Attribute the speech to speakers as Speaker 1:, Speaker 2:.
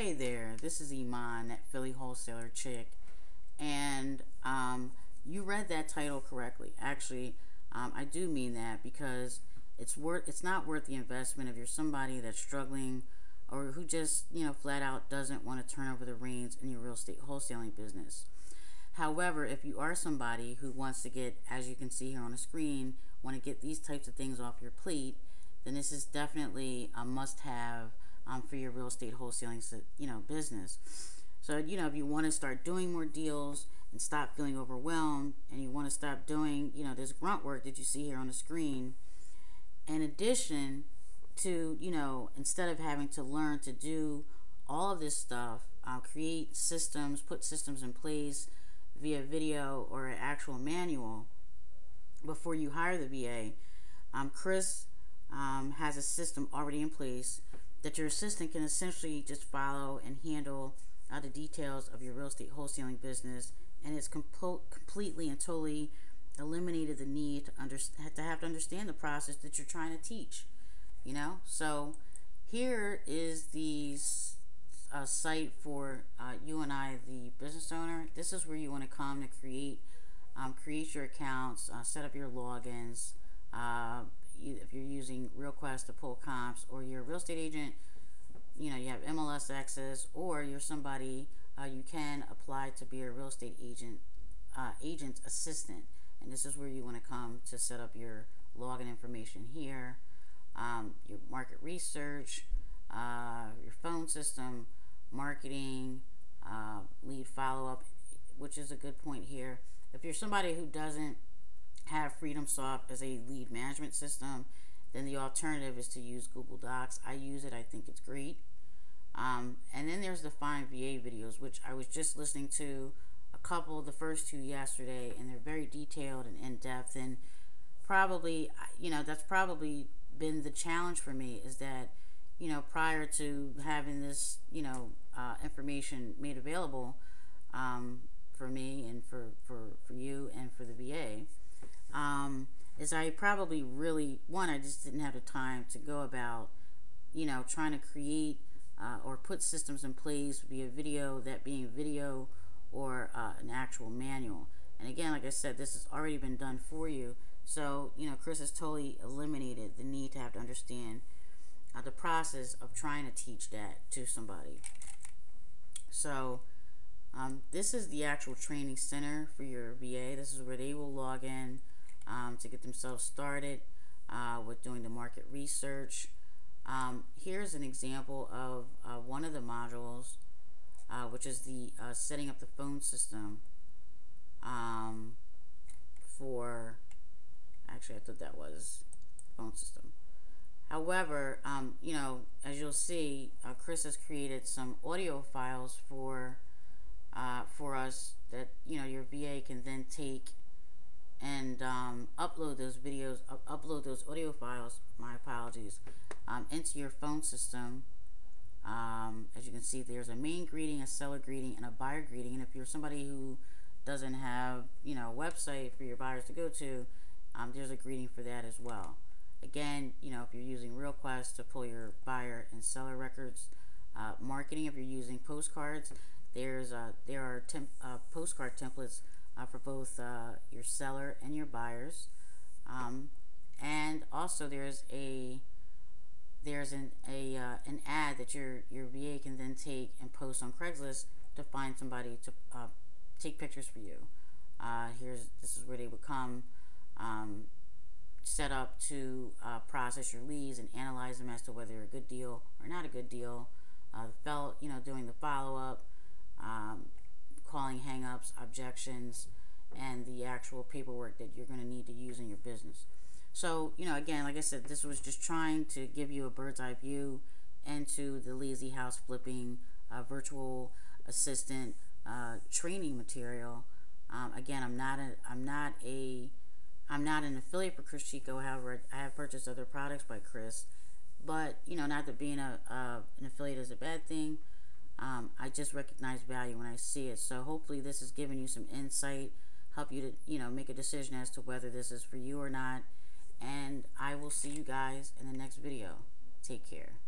Speaker 1: Hey there, this is Iman, that Philly wholesaler chick, and you read that title correctly. Actually, I do mean that because it's not worth the investment if you're somebody that's struggling or who just flat out doesn't want to turn over the reins in your real estate wholesaling business. However, if you are somebody who wants to get, as you can see here on the screen, want to get these types of things off your plate, then this is definitely a must-have for your real estate wholesaling, business. So, if you want to start doing more deals and stop feeling overwhelmed, and you want to stop doing, this grunt work that you see here on the screen, in addition to, instead of having to learn to do all of this stuff, create systems, put systems in place via video or an actual manual before you hire the VA, Chris has a system already in place that your assistant can essentially just follow and handle the details of your real estate wholesaling business, and it's completely and totally eliminated the need to have to understand the process that you're trying to teach. So here is the site for you and I, the business owner. This is where you want to come to create your accounts, set up your logins. If you're using RealQuest to pull comps, or you're a real estate agent, you have MLS access, or you're somebody, you can apply to be a real estate agent assistant, and this is where you want to come to set up your login information here, your market research, your phone system, marketing, lead follow-up, which is a good point here. If you're somebody who doesn't have FreedomSoft as a lead management system, then the alternative is to use Google Docs. I use it. I think it's great. And then there's the Find VA videos, which I was just listening to a couple, the first two yesterday, and they're very detailed and in-depth. And probably, that's probably been the challenge for me, is that, prior to having this, information made available for me and for you and for the VA, is I probably I just didn't have the time to go about, trying to create or put systems in place via video, that being video or an actual manual. And again, like I said, this has already been done for you. So, Chris has totally eliminated the need to have to understand the process of trying to teach that to somebody. So, this is the actual training center for your VA. This is where they will log in to get themselves started with doing the market research. Here's an example of one of the modules, which is the setting up the phone system for, actually I thought that was phone system. However, as you'll see, Chris has created some audio files for us that, your VA can then take and upload those videos, upload those audio files, my apologies, into your phone system. As you can see, there's a main greeting, a seller greeting, and a buyer greeting. And if you're somebody who doesn't have, a website for your buyers to go to, there's a greeting for that as well. Again, if you're using RealQuest to pull your buyer and seller records, marketing, if you're using postcards, there are postcard templates for both your seller and your buyers, and also there's an ad that your VA can then take and post on Craigslist to find somebody to take pictures for you. This is where they would come, set up to process your leads and analyze them as to whether they're a good deal or not a good deal. Doing the follow-up, calling hang-ups, objections, and the actual paperwork that you're going to need to use in your business. So, again, like I said, this was just trying to give you a bird's eye view into the Lazy House Flipping virtual assistant training material. Again, I'm not an affiliate for Chris Chico. However, I have purchased other products by Chris, but not that being an affiliate is a bad thing. I just recognize value when I see it. So hopefully this has given you some insight, help you to make a decision as to whether this is for you or not. And I will see you guys in the next video. Take care.